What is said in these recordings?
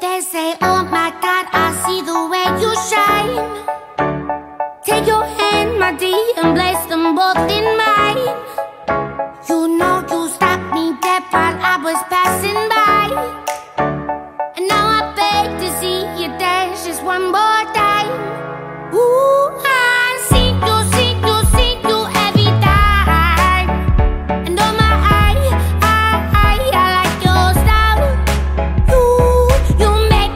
They say, oh my God, I see the way you shine. Take your hand, my dear, and place them both in mine. You know you stopped me dead while I was passing by. And now I beg to see you dance just one more time. Ooh, I see you every time. And oh my, I like your style. You make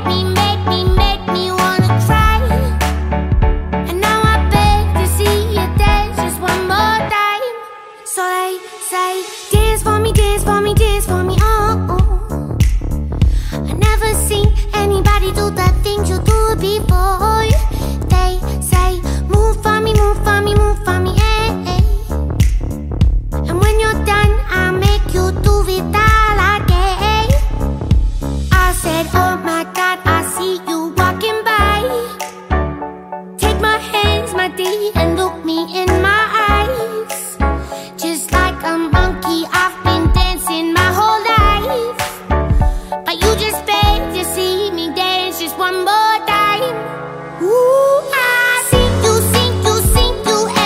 me wanna try. And now I beg to see you dance just one more time. So they say, dance for me, dance for me, dance for me, oh, oh. I never seen anybody do the things you do before. They say, move for me, move for me, move for me, eh, eh. And when you're done, I'll make you do it all again. I said, oh my God, I see you walking by. Take my hands, my dear, and look me in my eyes. Just like a monkey, I've been dancing my whole life. But you just beg to see me dance just one more time. Ooh, I see you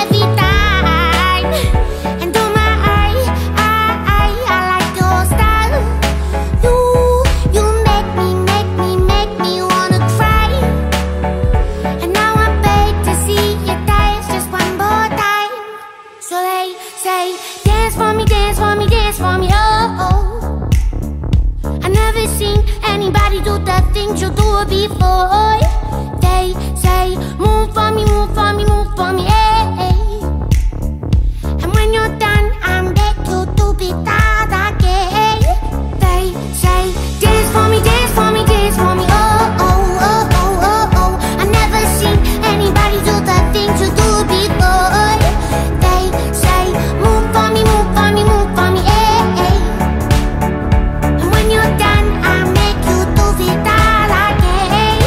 every time. And oh my, I like your style. You make me wanna cry. And now I beg to see you dance just one more time. So they say, dance for me, dance for me, dance for me, oh, oh. I never seen anybody do the things you do before. They say, move for me, move for me, move for me, eh, eh. And when you're done, I'll make you do it all again. They say, dance for me, dance for me, dance for me, oh, oh, oh, oh, oh, oh. I never seen anybody do the things you do before. They say, move for me, move for me, move for me, eh, eh. And when you're done, I'll make you do it all again.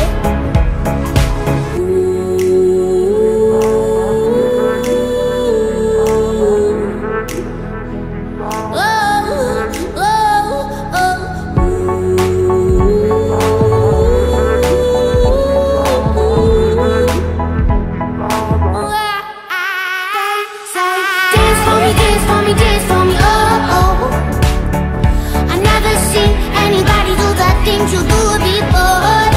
Dance for me, dance for me, dance for me, oh, oh. I never seen anybody do the things you do before.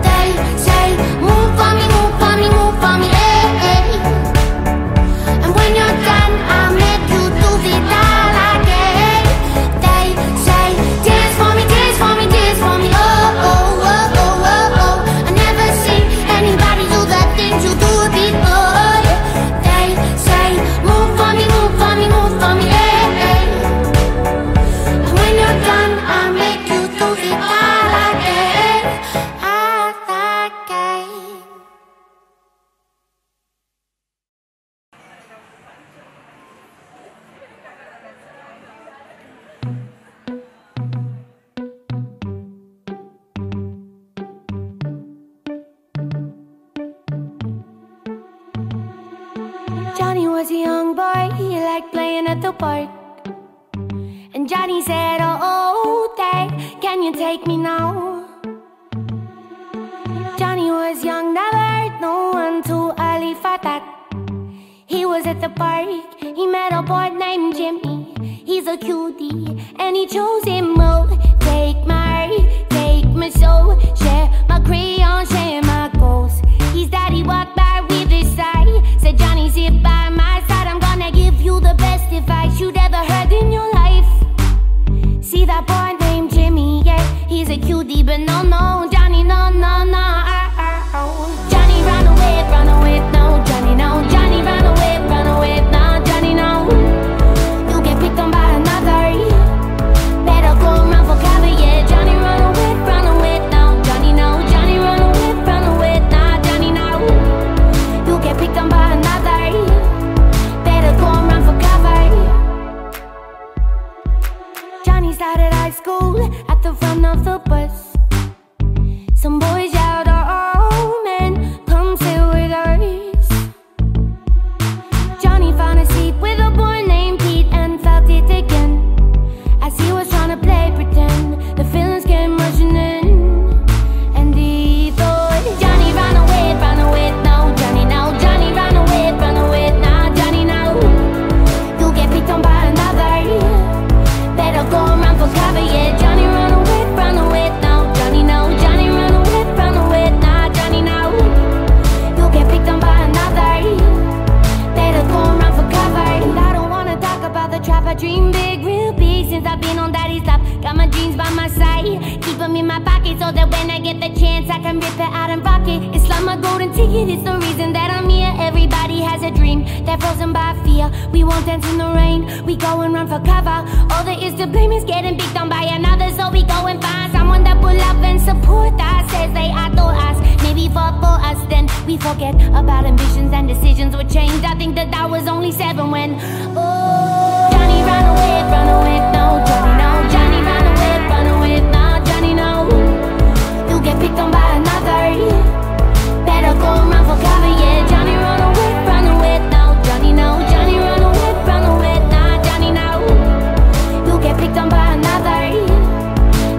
They say, move for me, move for me, move for me, eh, eh. And when you're done, I'll make you do it all again. They say, dance for me, dance for me, dance for me, oh, oh, oh, oh, oh, oh. I never seen anybody do the things you do before. They say, move for me, move for me, move for me, eh, eh. And when you're done, I'll make you do it all again, all again. Johnny was a young boy, he liked playing at the park. And Johnny said, oh, Dad, can you take me now? Johnny was young, never heard no one too early for that. He was at the park, he met a boy named Jimmy. He's a cutie, and he chose him. Oh, take my soul, share my crayon, share my goals. His daddy walked by with his sigh, said, Johnny, sit by my side. I'm gonna give you the best advice you'd ever heard in your life. See that boy named Jimmy, yeah, he's a cutie, but no, no, Johnny, no, no, no. Johnny run away, no, Johnny, no. Johnny run away, no, Johnny, no. You get picked on by another, better go run for cover, yeah. Johnny run away, no, Johnny, no. Johnny run away, no, Johnny, no. them in my pocket so that when I get the chance I can rip it out and rock it. It's like my golden ticket, it's the reason that I'm here. Everybody has a dream, they're frozen by fear. We won't dance in the rain, we go and run for cover. All there is to blame is getting picked on by another. So we go and find someone that will love and support us, says they adore us, maybe fought for us. Then we forget about ambitions and decisions were changed. I think that I was only 7 when Johnny run away, no Johnny, no Johnny run away, no Johnny, no. You get picked on by another, better go and run for cover. Yeah, Johnny run away, no Johnny, no Johnny run away, nah Johnny, no. You get picked on by another,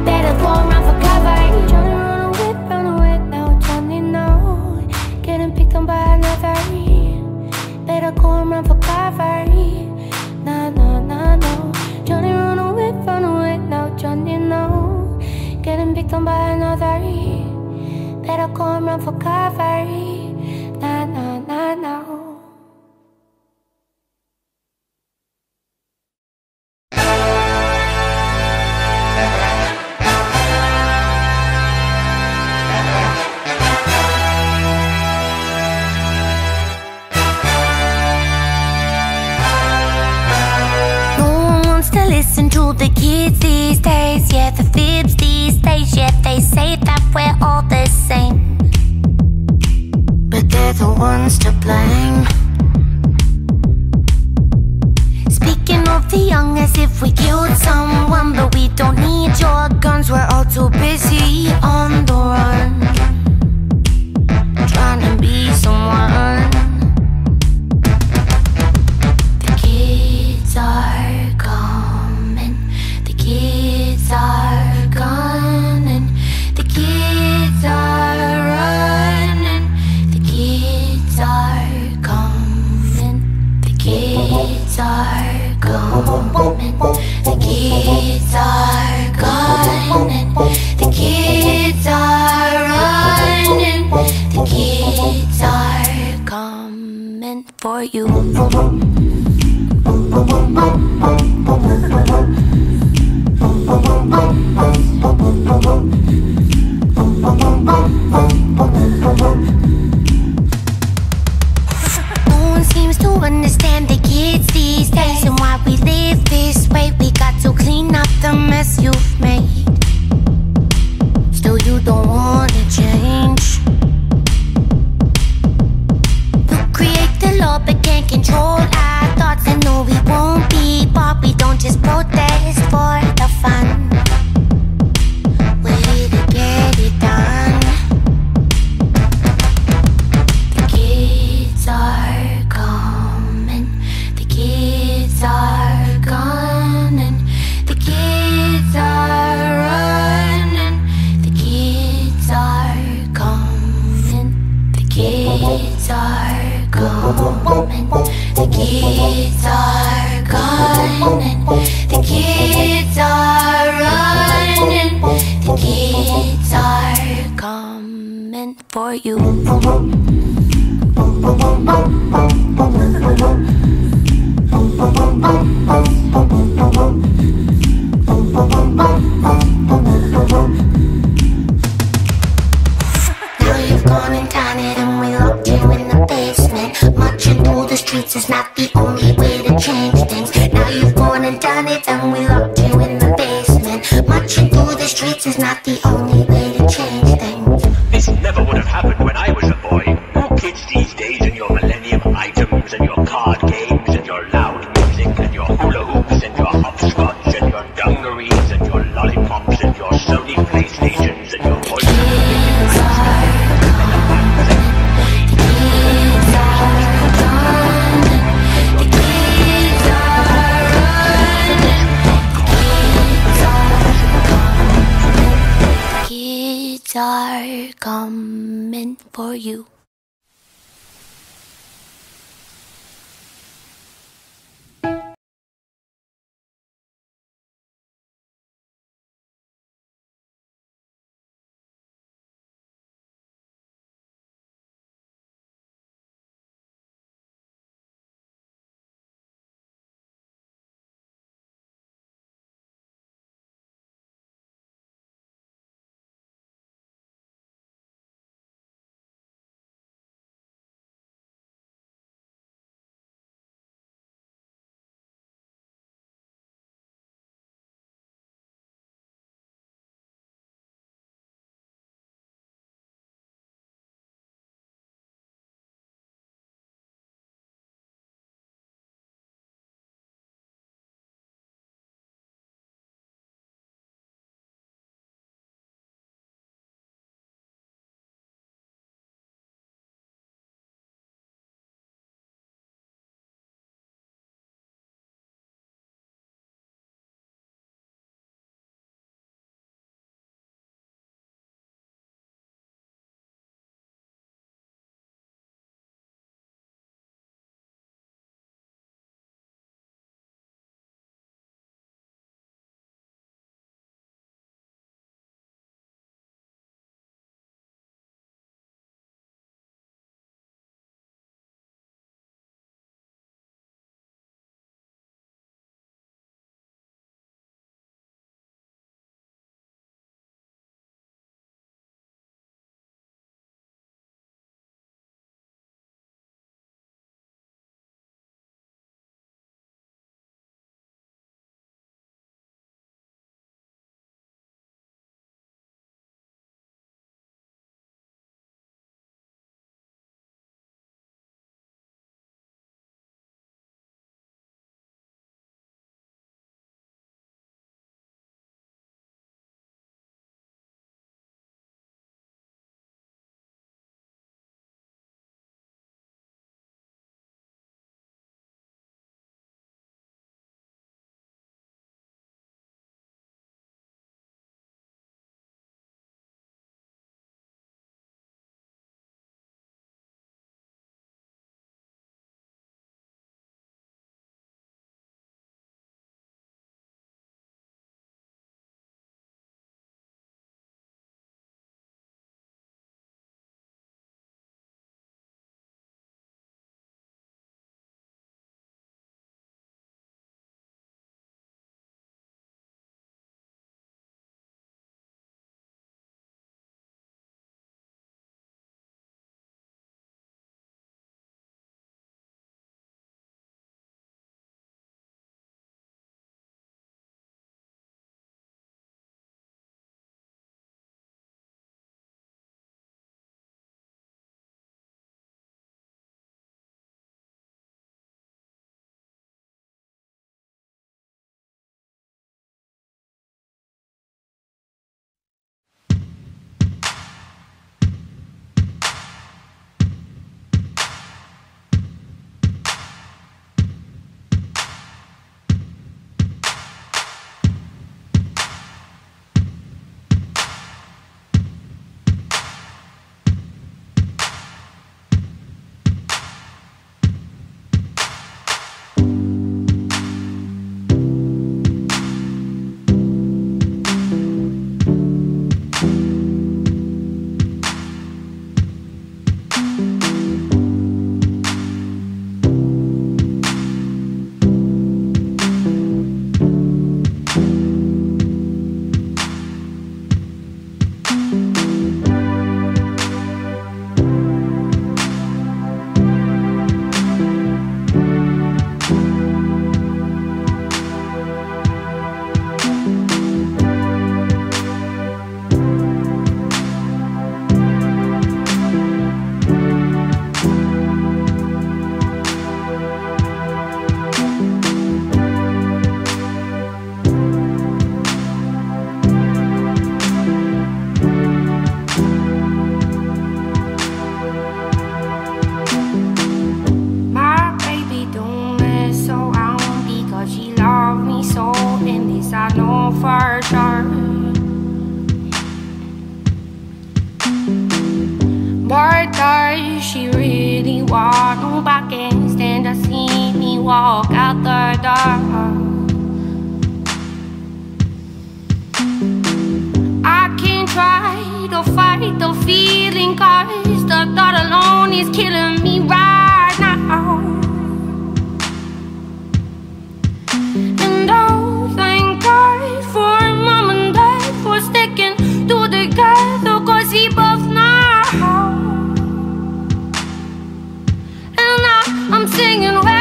better go and run for cover. Johnny run away, no Johnny, no. Getting picked on by another, better go and run for cover. Nah, nah, nah, no. Johnny run away, no Johnny, no. Getting picked on by another, better go and run for cover. Nah, nah, nah, no. Listen to the kids these days, yeah, the fibs these days, yeah, they say that we're all the same, but they're the ones to blame. Speaking of the young as if we killed someone, but we don't need your guns, we're all too busy on the run, trying to be someone. The kids are gone, the kids are gunning, the kids are running, the kids are coming, the kids are coming, the kids are gunning, the kids are running, the kids are coming for you. No one seems to understand the kids these days and why we live this way. We got to clean up the mess you've made. Still you don't wanna change. You create the law but can't control our thoughts. I know we won't be bought, we don't just protest for the fun. We're here to get it done. The kids are coming, the kids are gunning, the kids are running, the kids are coming, the kids are coming, the kids are gunning, the kids are running, the kids are coming for you. Now you've gone and done it and we locked you in the basement. Marching through the streets is not the only way to change things. Now you've gone and done it and we locked you in the basement. Marching through the streets is not the only way to change things. This never would have happened when I was a boy. You kids these days and your millennium items and your card games and your loud music and your hula hoops and your hopscotch and your dungarees and your lollipops and your Sony PlayStations and your voice. Are coming for you. walk out the door. I can't try to fight the feeling, 'cause the thought alone is killing me right now. And oh, thank God for mom and dad for sticking together, 'cause we both know. And now I'm singing way,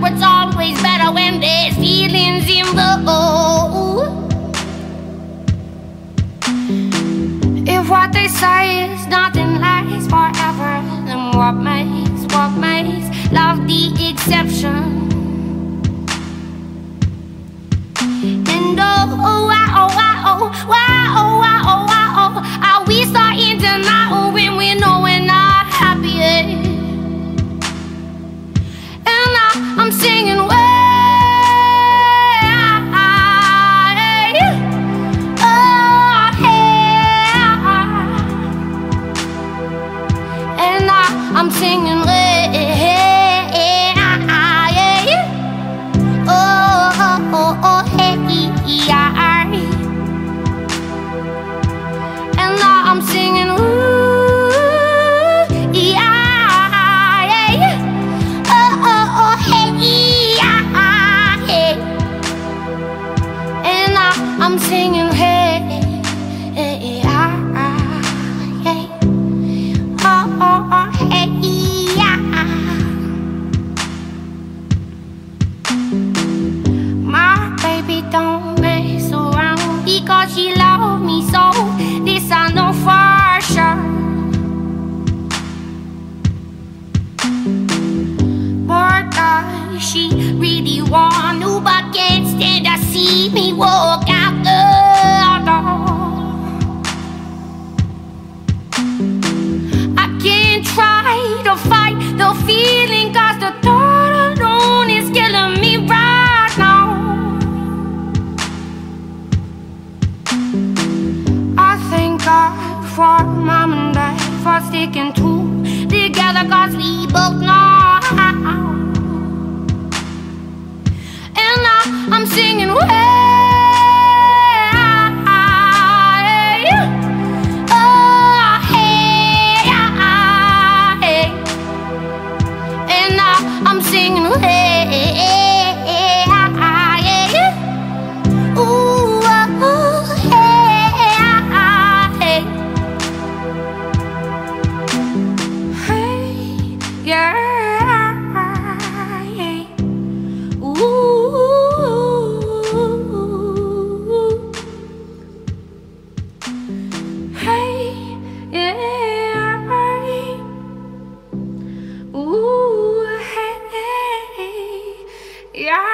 it's always better when there's feelings involved. If what they say is nothing lasts forever, then what makes love the exception? And are we starting to know when we know we're not happy? I'm singing way, oh hey, and I'm singing way, oh hey, and I'm singing ooh. I'm singing hey, hey, hey, oh, hey, my baby don't mess around, because she loves me so. This I know for sure. But she really want to, but can't stand to see me walk out the door. I can't try to fight the feeling, 'cause the thought alone is killing me right now. I thank God for mom and dad for sticking together, 'cause we both know. And now I'm singing way, oh hey, and now I'm singing way, ooh, hey, yeah.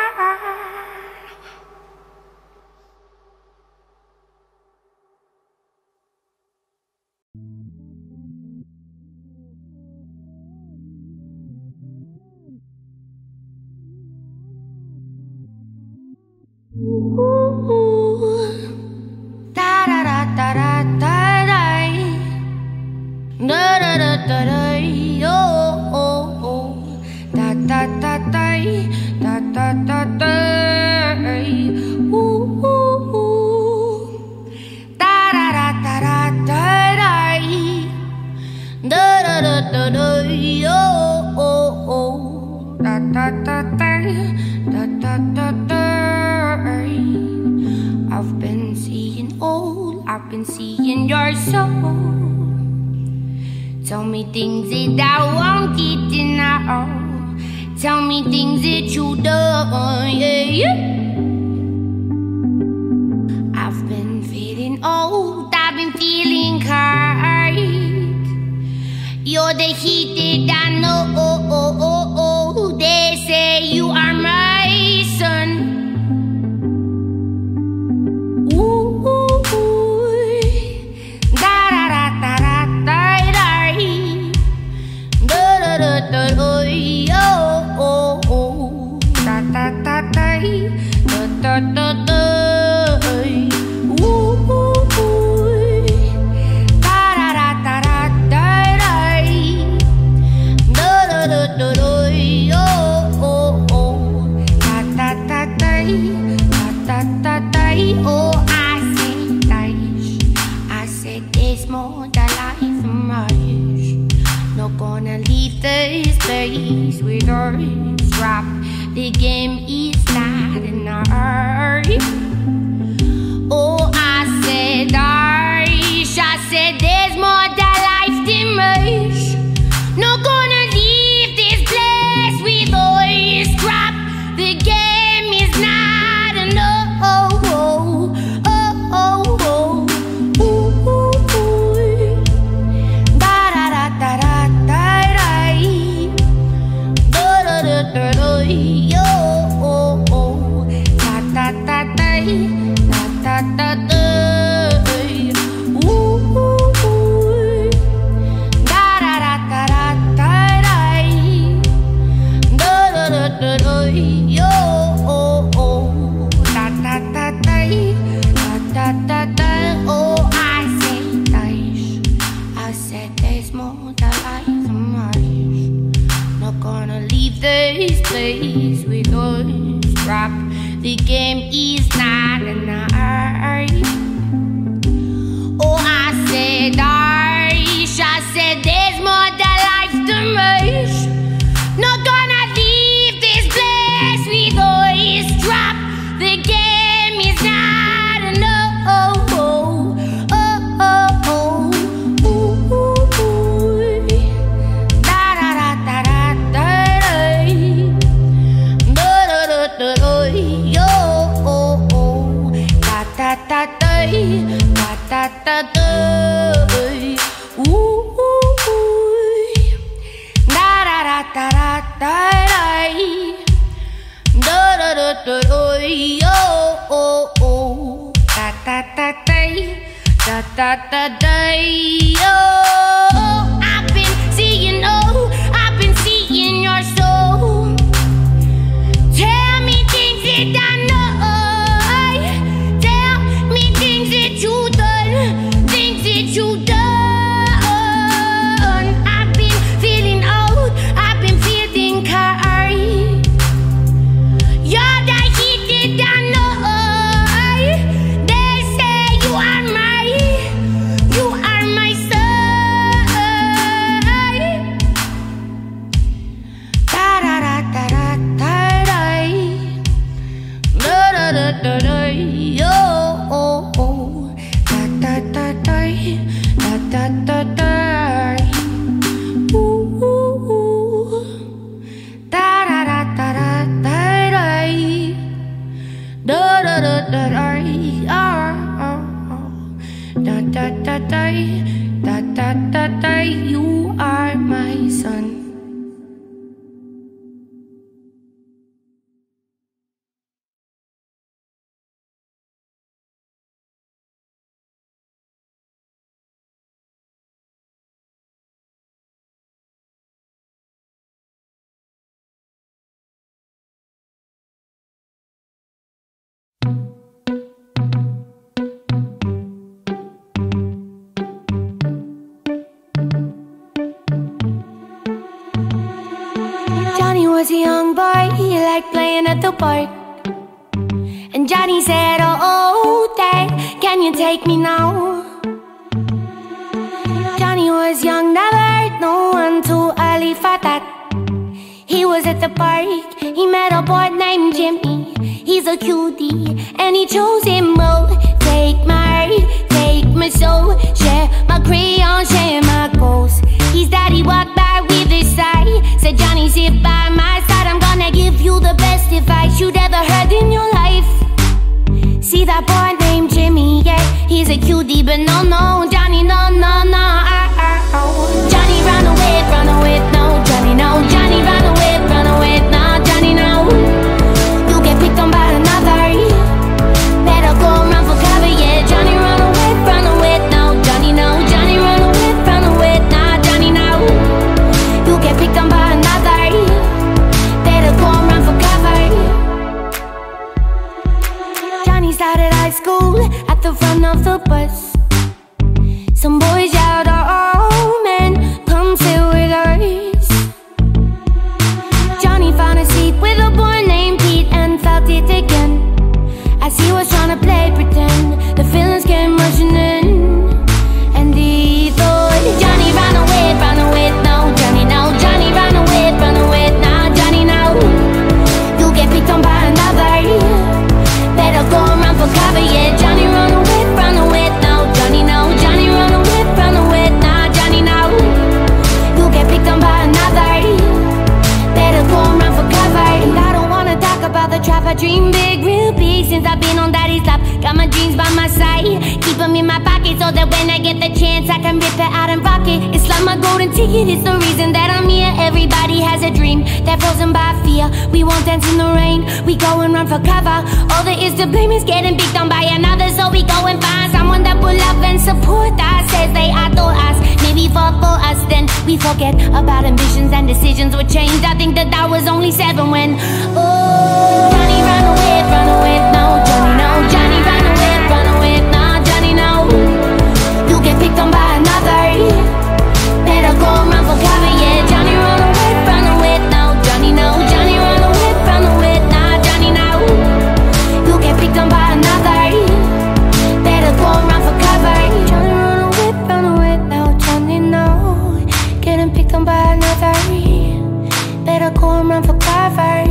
I've been seeing all, I've been seeing your soul. Tell me things that I wanted to know. Tell me things that you done, yeah. I've been feeling old, I've been feeling you're the heat that I know. They say you are my sun. This place with us drop. The game is not in our hurry. Oh, I said there's more to life than much. Not gonna leave this place with us drop. The game is not enough. This place with us drop. The game is not in our hurry. Oh, I said there's more to life than much. Not gonna leave this place with us drop. The game is not enough. I've been seeing your soul. Tell me things that I know. Tell me things that you done. I've been feeling old. I've been feeling cold. You're the heat that I know. They say you are my son. Da da da da da da da da da da yo da da da da da da da da da da da da da da da da da you are my son. Was a young boy, he liked playing at the park. And Johnny said, oh, Dad, can you take me now? Johnny was young, never heard no one too early for that. He was at the park, he met a boy named Jimmy. He's a cutie, and he chose him. Oh, take my heart, take my soul, share my crayon, share my goals. His daddy walked by with his sigh, said, Johnny, sit by my side, I'm gonna give you the best advice you'd ever heard in your life. See that boy named Jimmy, yeah, he's a cutie, but no, Johnny, no. Johnny ran away pocket so that when I get the chance I can rip it out and rock it. It's like my golden ticket, it's the reason that I'm here. Everybody has a dream, they're frozen by fear. We won't dance in the rain, we go and run for cover. All there is to blame is getting picked on by another. So we go and find someone that will love and support us. Says they adore us, maybe fall for us. Then we forget about ambitions and decisions were changed. I think that I was only 7 when Johnny run away now. Johnny no, Johnny run away now. Johnny no, you get picked on by another. Better go and run for cover, yeah. Johnny run away now. Johnny no, Johnny run away now. Johnny no, you get picked on by another. Better go and run for cover. Johnny run away now. Johnny no, getting picked on by another. Better go and run for cover.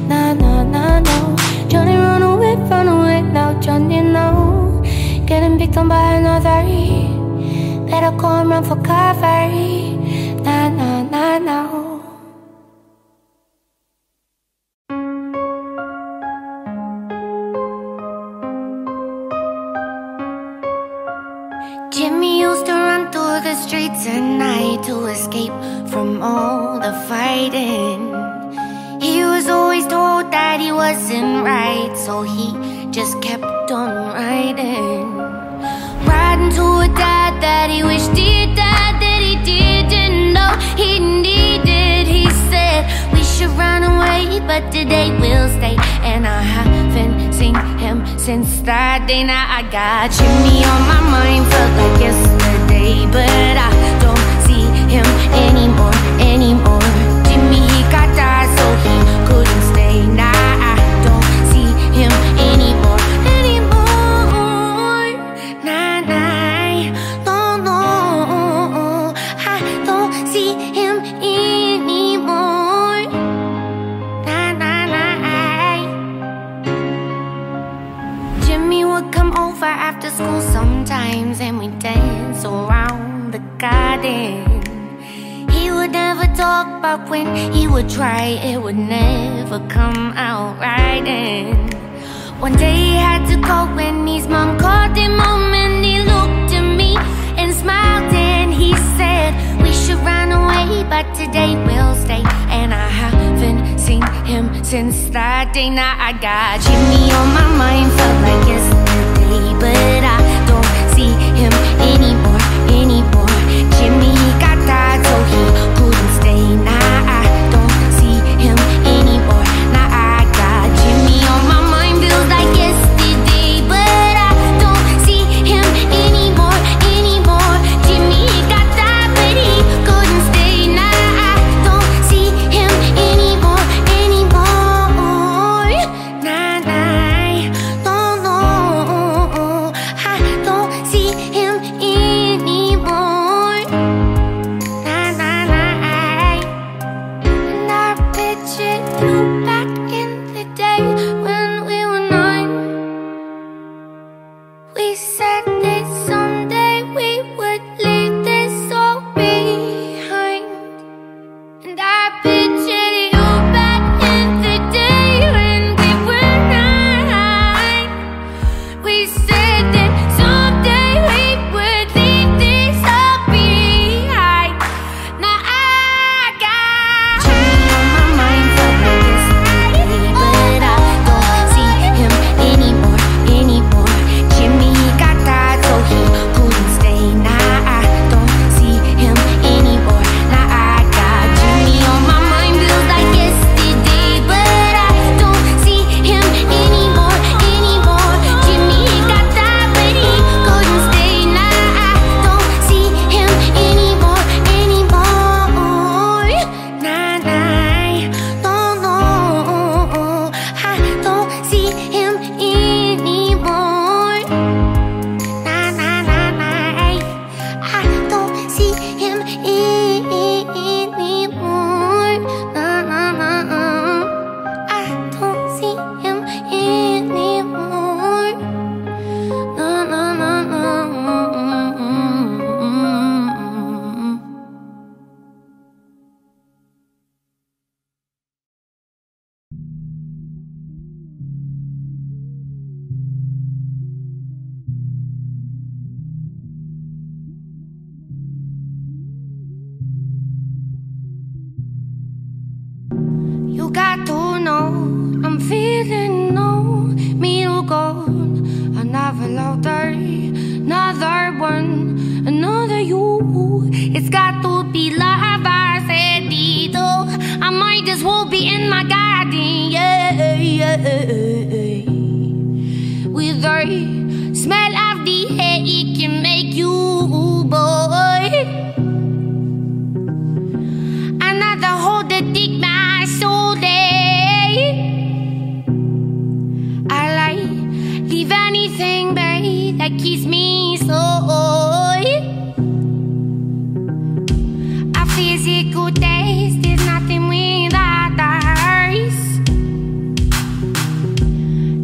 Nah, nah, nah, no. Johnny run away now. Johnny no, getting picked on by another. Better go and run for cover. Nah, nah, nah, no. Jimmy used to run through the streets at night to escape from all the fighting. He was always told that he wasn't right, so he just kept on riding. Riding to a dad that he wished he died, that he didn't know he needed. He said we should run away, but today we'll stay. And I haven't seen him since that day. Now I got Jimmy on my mind, felt like yesterday, but I don't see him anymore. Jimmy, he got died, so he couldn't stay. Now I don't see him anymore. Nah, nah, no, I don't see him anymore. Nah, nah, nah. Jimmy would come over after school sometimes, and we'd dance around the garden. He would never talk, but when he would try, it would never come out right. And one day he had to go when his mom called him home, and he looked at me and smiled, and he said we should run away, but today we'll stay. And I haven't seen him since that day. Now I got Jimmy on my mind, felt like yesterday, but I don't see him anymore. Jimmy, he got died, so he couldn't stay. Now I don't see him anymore. Now I got Jimmy on my mind, feels like yesterday, but I don't see him anymore. Jimmy, he got died, but he couldn't stay. Now I don't see him anymore. Nah, nah, no, I got to know I'm feeling no me to go. Another love day, another one, another you. It's got to be love, I said it. I might as well be in my garden, yeah, yeah. With the smell of the air, it can make you boy. Another hold that dig my soul day. I like leave anything, babe, that keeps me so. A physical taste is nothing without ours.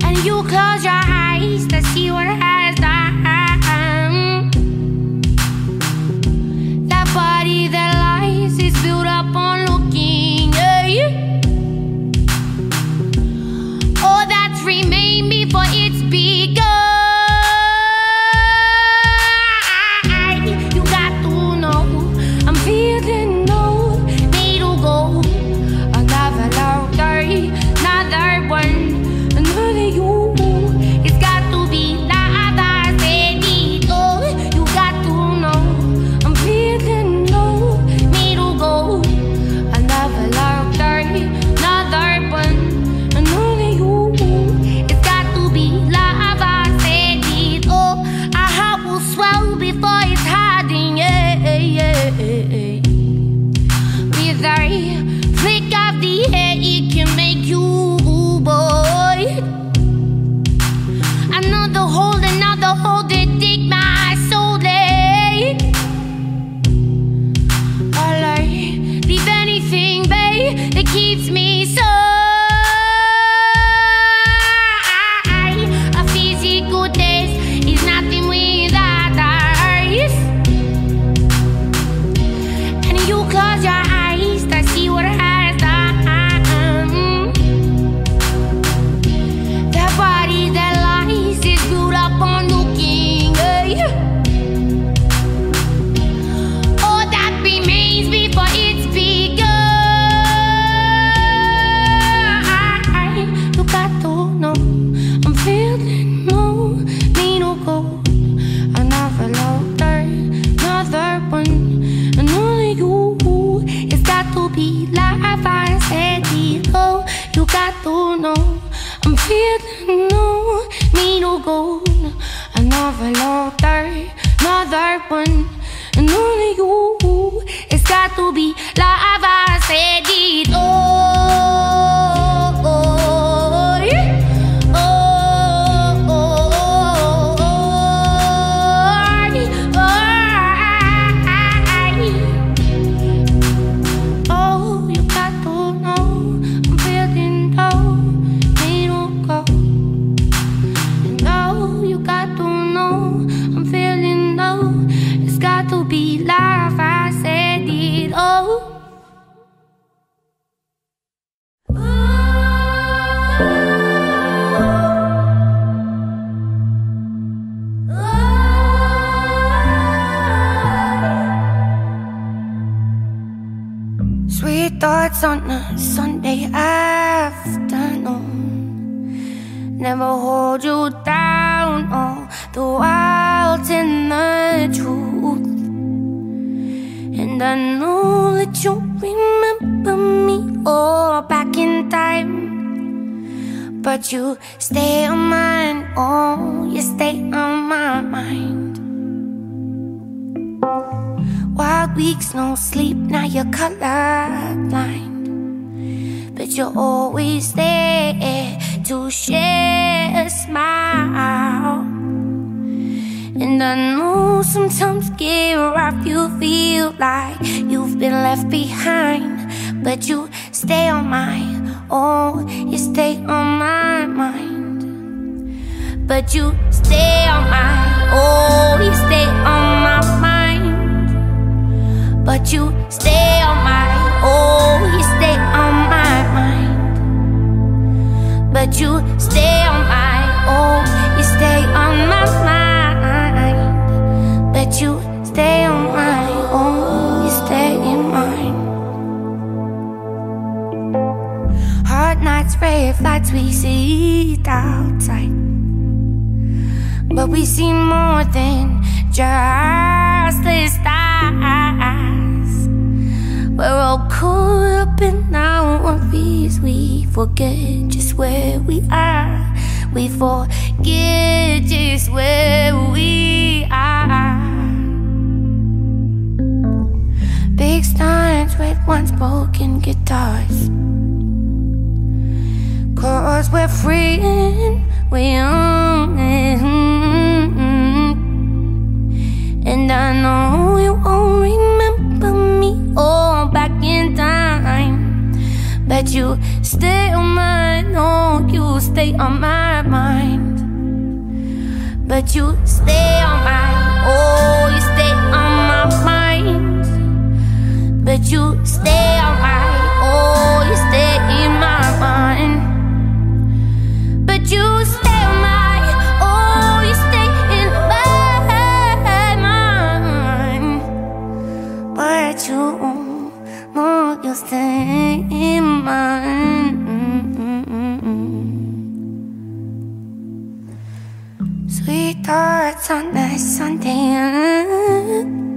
And you close your eyes to see what has done. That body that lies is built up on looking, yeah. All that's remained before it's begun. You got to know I'm feeling no need to go. Another love day, another one, another you. It's got to be like I said it. Oh, you got to know I'm feeling no need to go. Another love day, another one, another you. It's got to be like I said it. Oh, our heart will swell before it's hardened, yeah, yeah. With a flick of the hair, it can make you boy. Another hold that dig my soul, eh? I'll leave anything, babe, that keeps me so. A physical taste is nothing without ours. And you close your eyes to see what has done. That body that lies is built up on looking, yeah. All that remains before it's begun. You got to know I'm feeling no need to go. Another love day, another one, another you. It's got to be like I said it. Oh, you got to know I'm feeling no need to go. Another love day, another one, another you. It's got to be like I said it. Oh, oh, yeah. Oh, oh, oh, oh, you got to know I'm feeling low, need to go. And oh, you got to know I'm feeling low. It's got to be like I said it. Oh. Sweet thoughts on a Sunday afternoon. Never hold you down, oh, the wild and the truth. And I know that you remember me all back in time. But you stay on mine, oh, you stay on my mind. Wild weeks, no sleep, now you're colorblind. But you're always there to share a smile. And I know sometimes get rough, you feel like you've been left behind. But you stay on my, oh, you stay on my mind. But you stay on my, oh, you stay on my mind. But you stay on my, oh, you stay on my mind. But you stay on my, oh, you stay on my mind. But you stay on my, oh, you stay in mine. we sit outside, but we see more than just the stars. We're all caught up in our worries. We forget just where we are. We forget just where we are. Big stands with once broken guitars, 'cause we're free and we're young. And I know you won't remember me all back in time, but you stay on my, no, you stay on my mind. But you stay on my, oh, you stay on my mind. But you stay on my, oh, you stay in my mind. But you stay on my, oh, you stay in my mind. But you, oh, you stay in mine. Sweethearts on that Sunday afternoon,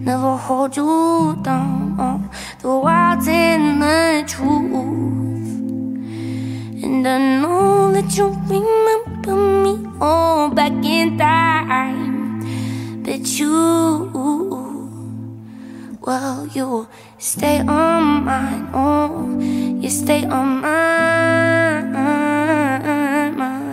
never hold you down, the wilds and the truth. And I know that you remember me all back in time, but you, well, you stay on mine, oh, you stay on mine, mine.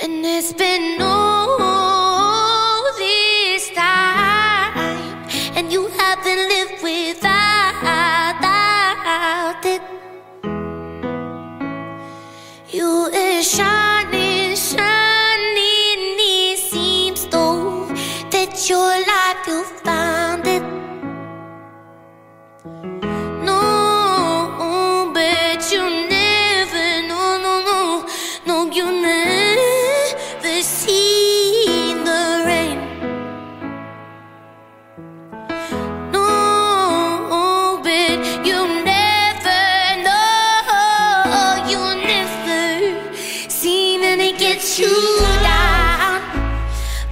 And it's been all this time, and you haven't lived without it. You is shining, shining. It seems though that your life you found it. No, but you never, no, no, no, no, you never seen the rain. No, but you never know, you never seen any get you down.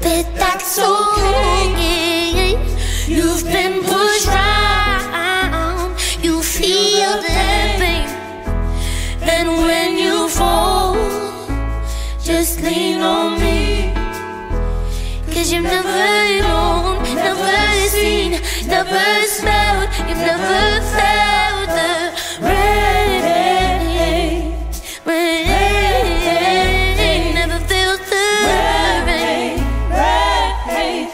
But that's okay. You've been pushed round, you feel the pain, and when you fall, just lean on me, 'cause you've never known, never seen, never smelled, you've never felt the rain, rain, never felt the rain, rain,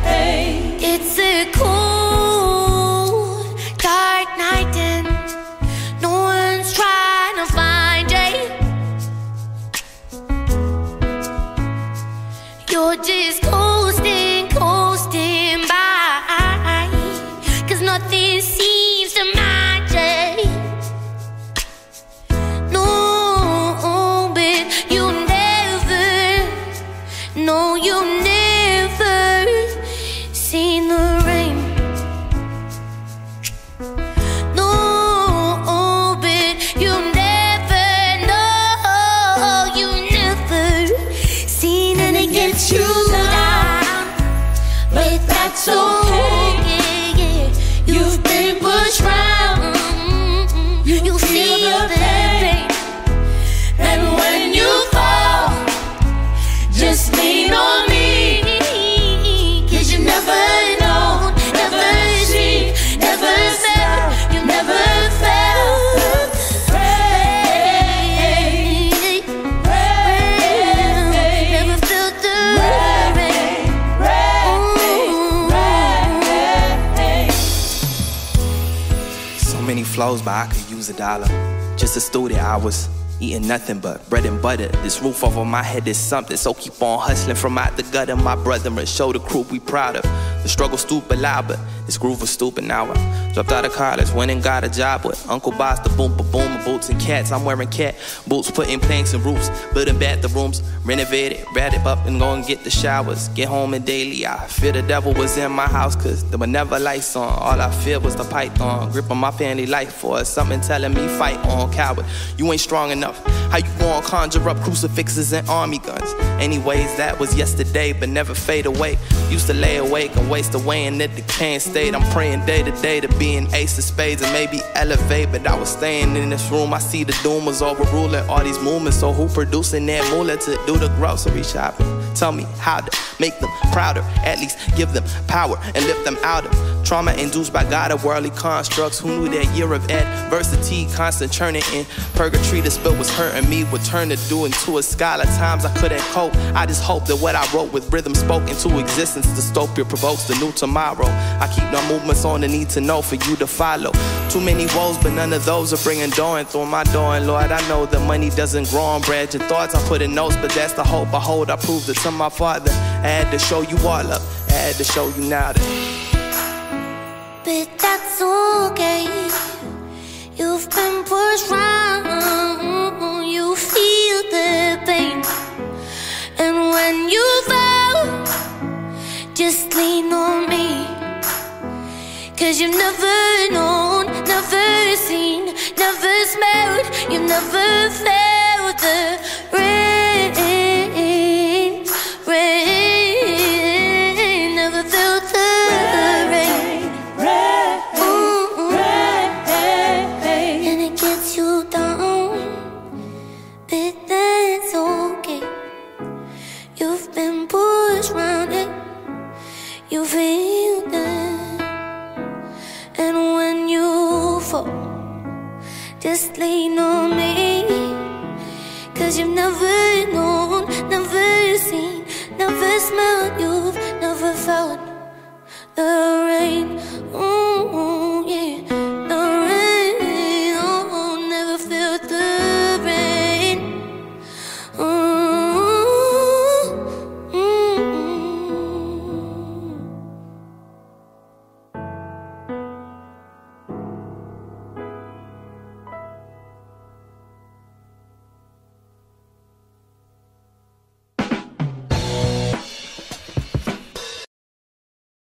rain. It's a cold, dark night and no one's trying to find you. You're just coasting, coasting by. many flows, but I could use $1. Just a student, I was eating nothing but bread and butter. This roof over my head is something, so keep on hustling from out the gutter. My brother and show the crew we proud of. The struggle stupid loud, but this groove was stupid now. I dropped out of college, went and got a job with Uncle Boss, the boom, boom, boots and cats. I'm wearing cat boots, putting planks and roofs, building bathrooms, renovated, rat it up and go and get the showers. Get home and daily, I fear the devil was in my house, cause there were never lights on. All I feared was the python, gripping my family life for something telling me fight on, coward. You ain't strong enough. How you gon' conjure up crucifixes and army guns? Anyways, that was yesterday, but never fade away. Used to lay awake and waste away in the decaying state. I'm praying day to day to be an ace of spades and maybe elevate, but I was staying in this room. I see the doom was overruling all these movements. So who producing that moolah to do the grocery shopping? Tell me how to make them prouder, at least give them power and lift them out of trauma induced by God of worldly constructs. Who knew that year of adversity, constant churning in purgatory, the spill was hurting me, would turn to do into a scholar. Times I couldn't cope. I just hope that what I wrote with rhythm spoke into existence. Dystopia provokes the new tomorrow. I keep no movements on the need to know for you to follow. Too many woes, but none of those are bringing joy in through my door. And Lord, I know that money doesn't grow on bread. Your thoughts I put in notes, but that's the hope I hold. I proved it to my father. I had to show you all up. I had to show you now that. But that's okay. You've been pushed round. You feel the pain. And when you fall, just lean on me. Cause you've never known, never seen, never smelled, you've never felt the rain, never felt the rain, and it gets you down, but that's okay. You've been pushed round it, you feel it. And when you fall, just lean on me. Cause you've never known, never seen, never smelled, you've never felt